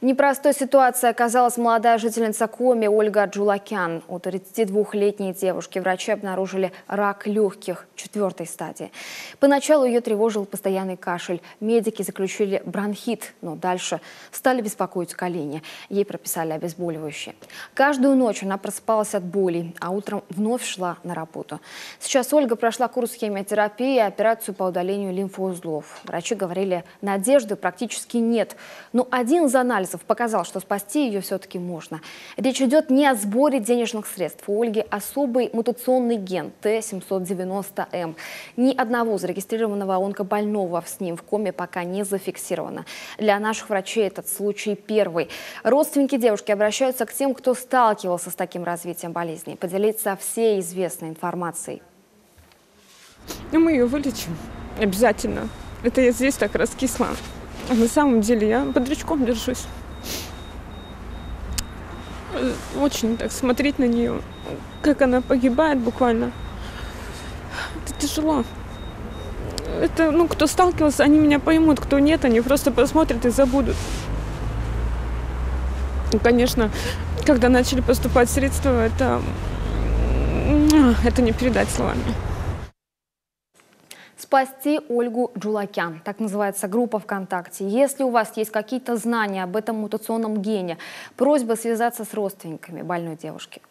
В непростой ситуации оказалась молодая жительница Коми Ольга Джулакян. У 32-летней девушки врачи обнаружили рак легких 4-й стадии. Поначалу ее тревожил постоянный кашель. Медики заключили бронхит, но дальше стали беспокоить колени. Ей прописали обезболивающее. Каждую ночь она просыпалась от болей, а утром вновь шла на работу. Сейчас Ольга прошла курс химиотерапии и операцию по удалению лимфоузлов. Врачи говорили, надежды практически нет. Но один из анализов показал, что спасти ее все-таки можно. Речь идет не о сборе денежных средств. У Ольги особый мутационный ген Т790М. Ни одного зарегистрированного онкобольного с ним в Коми пока не зафиксировано. Для наших врачей этот случай первый. Родственники девушки обращаются к тем, кто сталкивался с таким развитием болезни, поделиться всей известной информацией. Мы ее вылечим. Обязательно. Это я здесь так раскисла. А на самом деле я под ручком держусь. Очень так смотреть на нее, как она погибает буквально. Это тяжело. Это, кто сталкивался, они меня поймут, кто нет, они просто посмотрят и забудут. И, конечно, когда начали поступать средства, это не передать словами. Спасти Ольгу Джулакян. Так называется группа ВКонтакте. Если у вас есть какие-то знания об этом мутационном гене, просьба связаться с родственниками больной девушки.